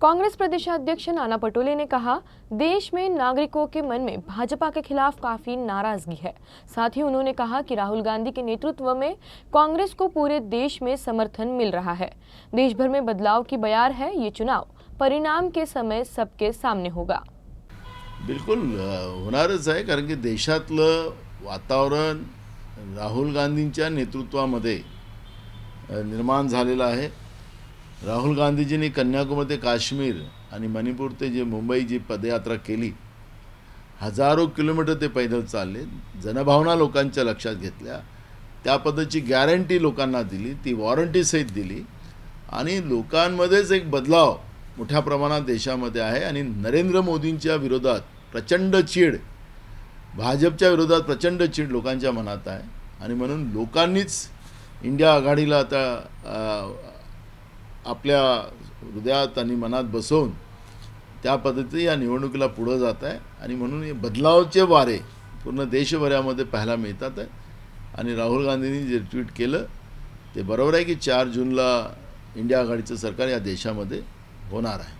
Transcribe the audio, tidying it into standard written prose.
कांग्रेस प्रदेशाध्यक्ष नाना पटोले ने कहा, देश में नागरिकों के मन में भाजपा के खिलाफ काफी नाराजगी है। साथ ही उन्होंने कहा कि राहुल गांधी के नेतृत्व में कांग्रेस को पूरे देश में समर्थन मिल रहा है। देश भर में बदलाव की बयार है। ये चुनाव परिणाम के समय सबके सामने होगा। बिल्कुल होणारच आहे, कारण की देशातलं वातावरण राहुल गांधींच्या नेतृत्वामध्ये निर्माण झालेलं आहे। राहुल गांधीजींनी कन्याकुमारी ते काश्मीर आणि मणिपूर ते जे मुंबई जी पदयात्रा केली, हजारो किलोमीटर ते पैदल चालले, जनभावना लोकांच्या लक्षात घेतल्या, त्या पद्धतीची गॅरंटी लोकांना दिली, ती वॉरंटी सहित दिली आणि लोकांमध्येच एक बदलाव मोठ्या प्रमाणात देशामध्ये आहे। आणि नरेंद्र मोदींच्या विरोधात प्रचंड चीड, भाजपच्या विरोधात प्रचंड चीड लोकांच्या मनात आहे आणि म्हणून लोकांनीच इंडिया आघाडीला आता आपल्या हृदयात आणि मनात बसवून त्या पद्धतीने या निवडणुकीला पुढे जात आहे आणि म्हणून हे बदलावचे वारे पूर्ण देशभरामध्ये पाहायला मिळतात आहे। आणि राहुल गांधींनी जे ट्विट केलं ते बरोबर आहे की 4 जूनला इंडिया आघाडीचं सरकार या देशामध्ये होणार आहे।